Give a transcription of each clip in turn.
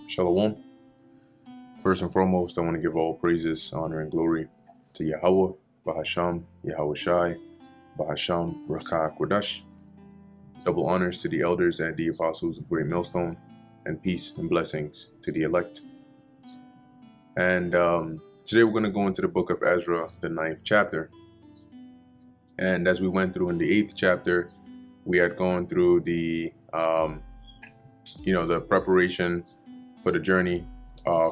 Shalom. First and foremost, I want to give all praises, honor, and glory to Yahweh, Bahasham, Yahweh Shai, Bahasham, Rakha Kodash. Double honors to the elders and the apostles of Great Millstone, and peace and blessings to the elect. And today we're going to go into the book of Ezra, the 9th chapter. And as we went through in the 8th chapter, we had gone through the the preparation for the journey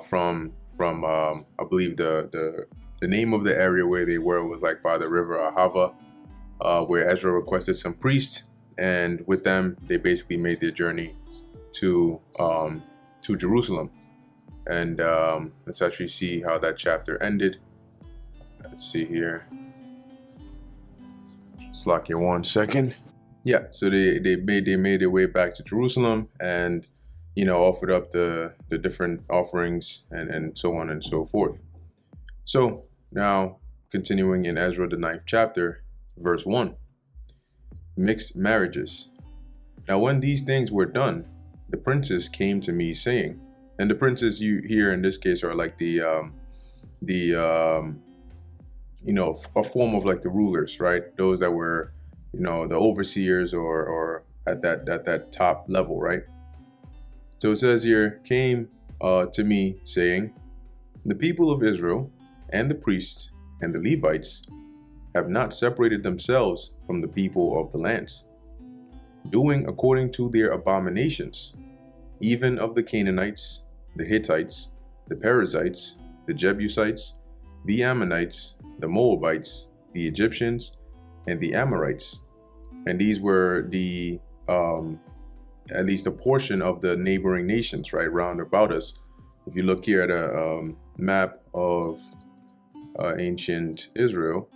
from I believe the name of the area where they were was like by the river Ahava, where Ezra requested some priests, and with them they basically made their journey to Jerusalem. And let's actually see how that chapter ended. Let's see here. Slack here 1 second. Yeah, so they made their way back to Jerusalem, and offered up the different offerings and so on and so forth. So now continuing in Ezra the 9th chapter, verse 1. Mixed marriages. Now when these things were done, the princes came to me saying, and the princes you here in this case are like a form of like the rulers, right? Those that were the overseers or at that top level, right? So it says here, came to me saying, the people of Israel and the priests and the Levites have not separated themselves from the people of the lands, doing according to their abominations, even of the Canaanites, the Hittites, the Perizzites, the Jebusites, the Ammonites, the Moabites, the Egyptians, and the Amorites. And these were the at least a portion of the neighboring nations, right, round about us. If you look here at a map of ancient Israel,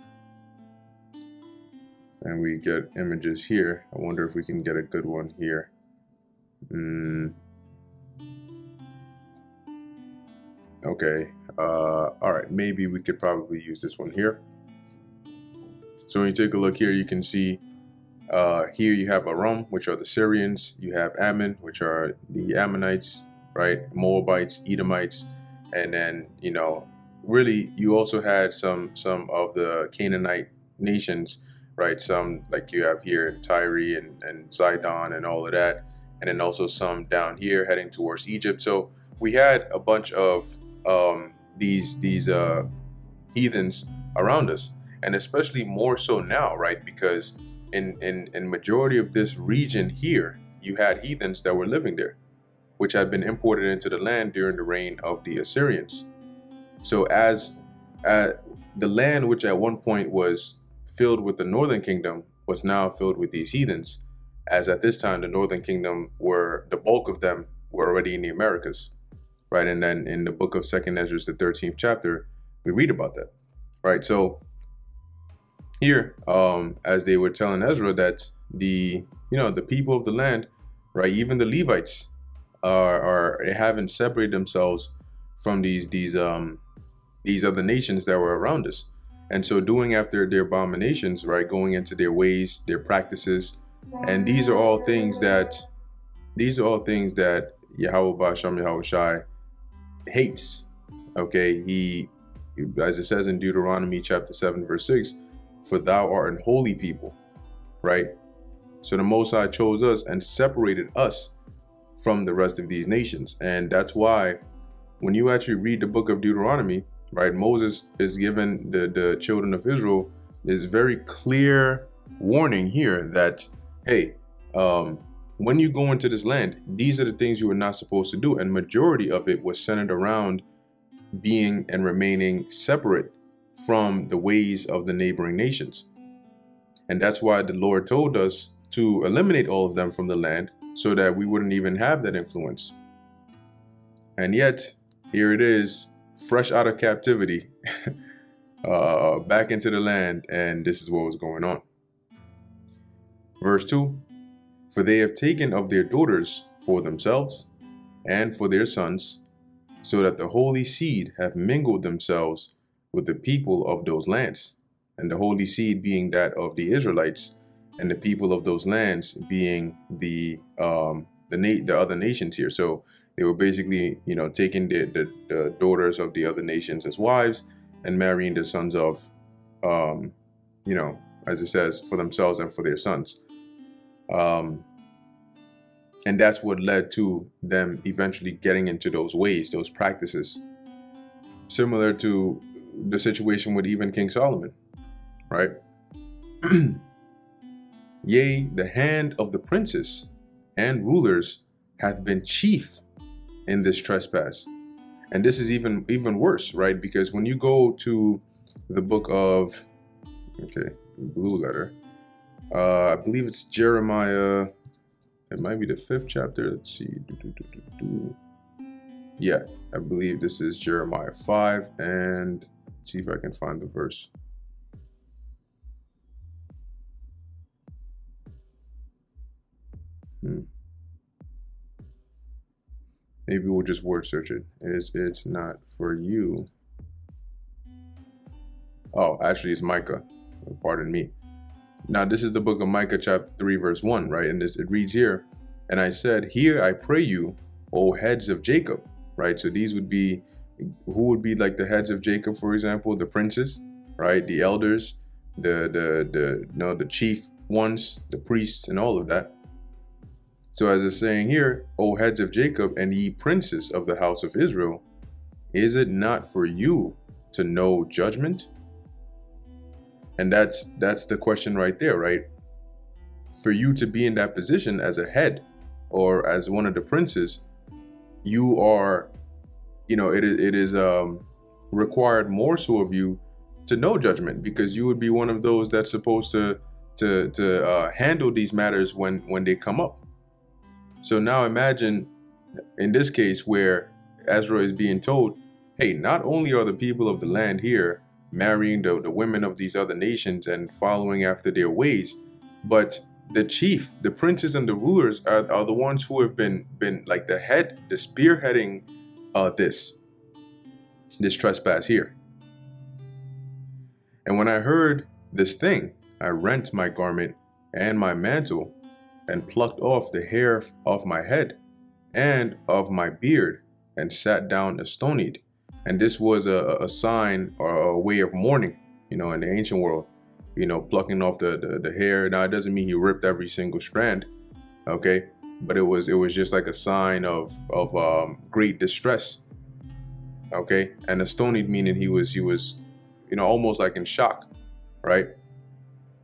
and we get images here, I wonder if we can get a good one here. Okay, all right, maybe we could probably use this one here. So when you take a look here, you can see here you have Aram, which are the Syrians. You have Ammon, which are the Ammonites, right? Moabites, Edomites, and then really you also had some of the Canaanite nations, right? Some like you have here Tyre and Sidon and all of that, and then also some down here heading towards Egypt. So we had a bunch of these heathens around us, and especially more so now, right? Because in majority of this region here, you had heathens that were living there, which had been imported into the land during the reign of the Assyrians. So as the land, which at one point was filled with the northern kingdom, was now filled with these heathens, as at this time the northern kingdom the bulk of them were already in the Americas, right? And then in the book of 2nd Ezra, the 13th chapter, we read about that, right? So here, as they were telling Ezra that the people of the land, right, even the Levites haven't separated themselves from these other nations that were around us, and so doing after their abominations, right, going into their ways, their practices, and these are all things that Yahweh Basham Yahweh Shai hates. Okay, he, as it says in Deuteronomy chapter 7 verse 6. For thou art an holy people, right? So the Most High chose us and separated us from the rest of these nations. And that's why when you actually read the book of Deuteronomy, right, Moses is given the children of Israel this very clear warning here that, hey, when you go into this land, these are the things you are not supposed to do. And majority of it was centered around being and remaining separate from the ways of the neighboring nations. And that's why the Lord told us to eliminate all of them from the land so that we wouldn't even have that influence. And yet here it is, fresh out of captivity, back into the land, and this is what was going on. Verse 2, for they have taken of their daughters for themselves and for their sons, so that the holy seed have mingled themselves with the people of those lands, and the holy seed being that of the Israelites, and the people of those lands being the the other nations here. So they were basically, taking the daughters of the other nations as wives and marrying the sons of, as it says, for themselves and for their sons. And that's what led to them eventually getting into those ways, those practices, similar to the situation with even King Solomon, right? Yea, the hand of the princes and rulers hath been chief in this trespass. And this is even worse, right? Because when you go to the book of, blue letter, I believe it's Jeremiah. It might be the 5th chapter. Let's see. Yeah, I believe this is Jeremiah 5. And let's see if I can find the verse. Maybe we'll just word search it. Is it not for you? Oh, actually, it's Micah. Pardon me. Now, this is the book of Micah, chapter 3, verse 1, right? And it reads here, and I said, "Hear, I pray you, O heads of Jacob," right? So these would be, who would be like the heads of Jacob, for example? The princes, right? The elders, the chief ones, the priests, and all of that. So as it's saying here, O heads of Jacob and ye princes of the house of Israel, is it not for you to know judgment? And that's the question right there, right? For you to be in that position as a head or as one of the princes, you are, it is required more so of you to know judgment, because you would be one of those that's supposed to handle these matters when they come up. So now imagine in this case where Ezra is being told, hey, not only are the people of the land here marrying the women of these other nations and following after their ways, but the chief, the princes and the rulers are the ones who have been like the head, the spearheading this trespass here. And when I heard this thing, I rent my garment and my mantle and plucked off the hair of my head and of my beard and sat down astonied. And this was a sign or a way of mourning, in the ancient world, plucking off the hair. Now, it doesn't mean he ripped every single strand, okay? But it was just like a sign of great distress, okay? And astonied meaning he was, almost like in shock, right?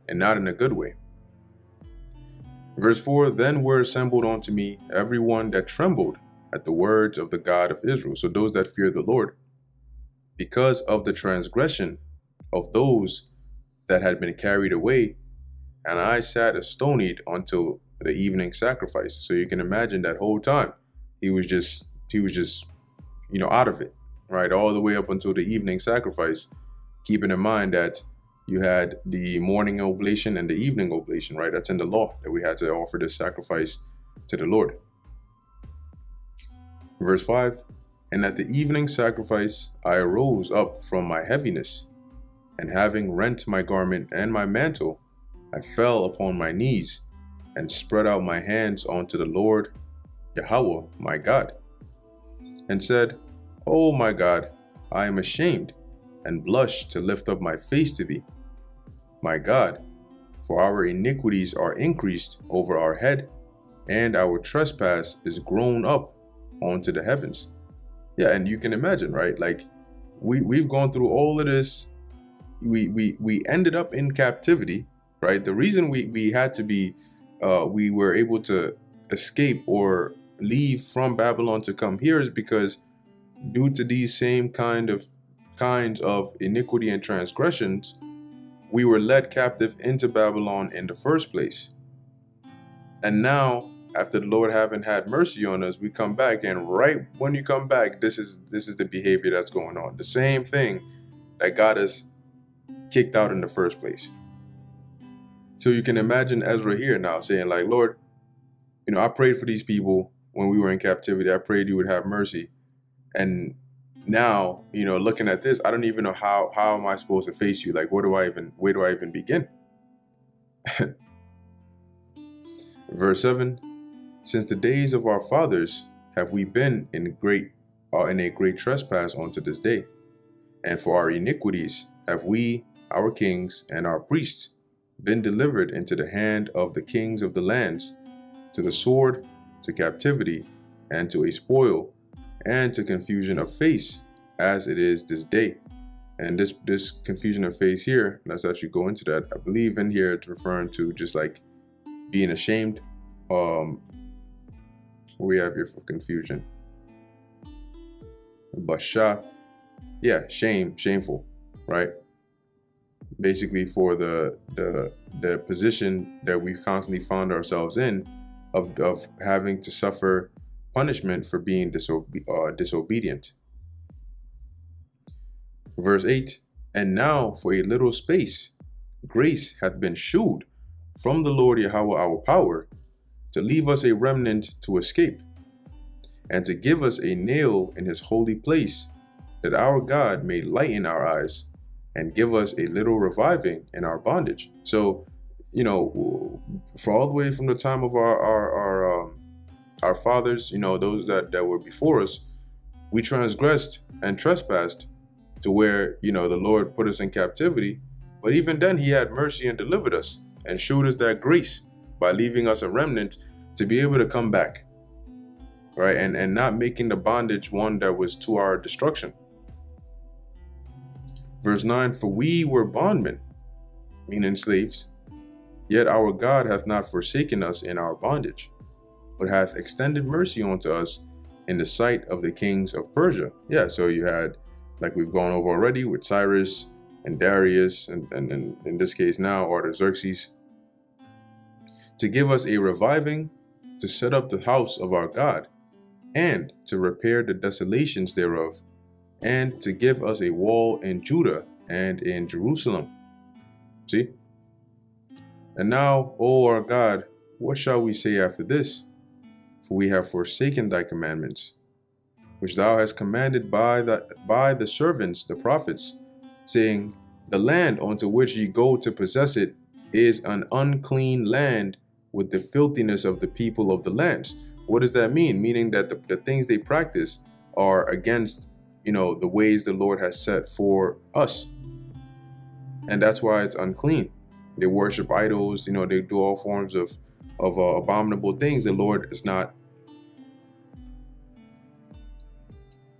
And not in a good way. Verse 4, then were assembled unto me everyone that trembled at the words of the God of Israel. So those that fear the Lord, because of the transgression of those that had been carried away, and I sat astonied until the evening sacrifice. So you can imagine that whole time he was just out of it, right? All the way up until the evening sacrifice, keeping in mind that you had the morning oblation and the evening oblation, right? That's in the law, that we had to offer this sacrifice to the Lord. Verse 5, and at the evening sacrifice I arose up from my heaviness, and having rent my garment and my mantle, I fell upon my knees and spread out my hands unto the Lord Yahweh my God, and said, O my God, I am ashamed and blush to lift up my face to thee, my God, for our iniquities are increased over our head, and our trespass is grown up onto the heavens. Yeah, and you can imagine, right? Like we've gone through all of this. We ended up in captivity, right? The reason we had to be, we were able to escape or leave from Babylon to come here is because due to these same kinds of iniquity and transgressions, we were led captive into Babylon in the first place. And now, after the Lord having had mercy on us, we come back, and right when you come back, this is the behavior that's going on. The same thing that got us kicked out in the first place. So you can imagine Ezra here now saying, like, Lord, I prayed for these people when we were in captivity. I prayed you would have mercy. And now, looking at this, I don't even know how am I supposed to face you? Like, where do I even begin? Verse 7, Since the days of our fathers have we been in a great trespass unto this day. And for our iniquities have we, our kings, and our priests been delivered into the hand of the kings of the lands, to the sword, to captivity, and to a spoil, and to confusion of face, as it is this day. And this confusion of face here, let's actually go into that. I believe in here it's referring to just like being ashamed. What we have here for confusion? Bashath. Yeah, shameful, right? Basically for the position that we constantly found ourselves in of having to suffer punishment for being disobedient. Verse 8, and now for a little space grace hath been shewed from the Lord Yahweh our power, to leave us a remnant to escape, and to give us a nail in his holy place, that our God may lighten our eyes, and give us a little reviving in our bondage. So, you know, for all the way from the time of our fathers, you know, those that were before us, we transgressed and trespassed to where, you know, the Lord put us in captivity. But even then he had mercy and delivered us and showed us that grace by leaving us a remnant to be able to come back, right? And not making the bondage one that was to our destruction. Verse 9, for we were bondmen, meaning slaves, yet our God hath not forsaken us in our bondage, but hath extended mercy unto us in the sight of the kings of Persia. Yeah, so you had, like we've gone over already, with Cyrus and Darius, and in this case now Artaxerxes, to give us a reviving, to set up the house of our God, and to repair the desolations thereof, and to give us a wall in Judah and in Jerusalem. See? And now, O our God, what shall we say after this? For we have forsaken thy commandments, which thou hast commanded by the servants, the prophets, saying, the land unto which ye go to possess it is an unclean land, with the filthiness of the people of the lands. What does that mean? Meaning that the things they practice are against, you know, the ways the Lord has set for us. And that's why it's unclean. They worship idols, you know, they do all forms of abominable things the Lord is not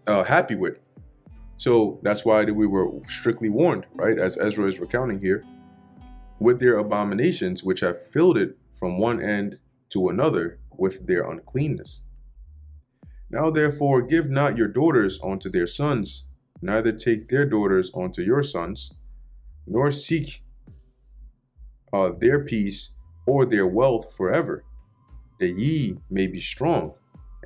happy with. So that's why we were strictly warned, right? As Ezra is recounting here, with their abominations, which have filled it from one end to another with their uncleanness. Now therefore give not your daughters unto their sons, neither take their daughters unto your sons, nor seek their peace or their wealth forever, that ye may be strong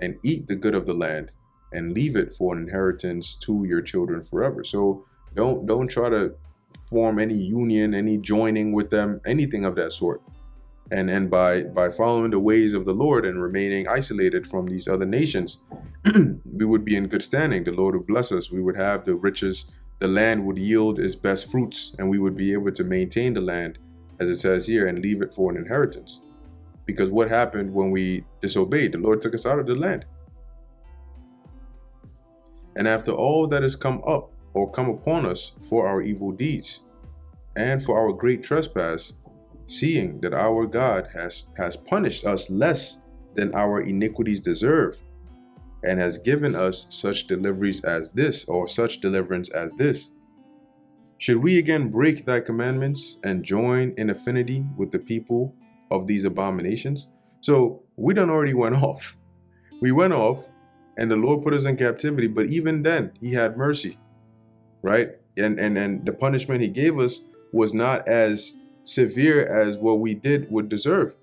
and eat the good of the land, and leave it for an inheritance to your children forever. So don't try to form any union, any joining with them, anything of that sort. And by following the ways of the Lord and remaining isolated from these other nations, we would be in good standing. The Lord would bless us. We would have the riches. The land would yield its best fruits, and we would be able to maintain the land, as it says here, and leave it for an inheritance. Because what happened when we disobeyed? The Lord took us out of the land. And after all that has come up or come upon us for our evil deeds and for our great trespass, seeing that our God has punished us less than our iniquities deserve, and has given us such deliverance as this, should we again break thy commandments and join in affinity with the people of these abominations? So we done already went off. We went off, and the Lord put us in captivity, but even then he had mercy, right? And the punishment he gave us was not as severe as what we would deserve.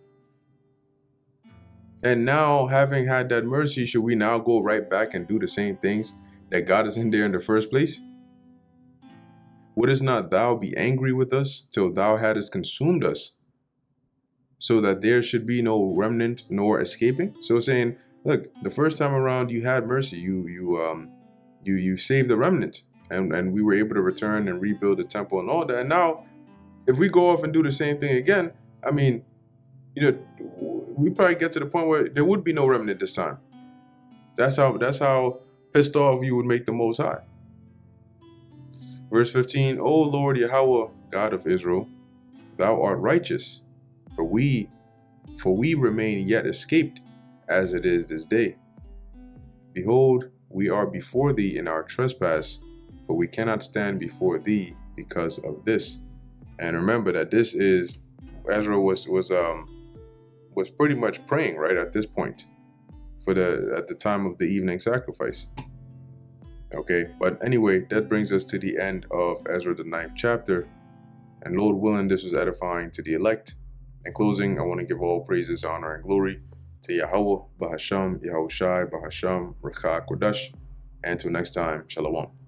And now, having had that mercy, should we now go right back and do the same things that got us in there in the first place? Wouldst not thou be angry with us till thou hadst consumed us, so that there should be no remnant nor escaping? So saying, look, the first time around you had mercy, you saved the remnant, and we were able to return and rebuild the temple and all that. And now, if we go off and do the same thing again, I mean, you know, we probably get to the point where there would be no remnant this time. That's how pissed off you would make the Most High. Verse 15, O Lord Yahweh, God of Israel, thou art righteous, for we remain yet escaped, as it is this day. Behold, we are before thee in our trespass, for we cannot stand before thee because of this. And remember that this is Ezra was pretty much praying right at this point at the time of the evening sacrifice. Okay, but anyway, that brings us to the end of Ezra the 9th chapter. And Lord willing, this was edifying to the elect. In closing, I want to give all praises, honor, and glory to Yahweh, Bahasham, Yahushai, Bahasham, Rakha, Kodash. And until next time, Shalom.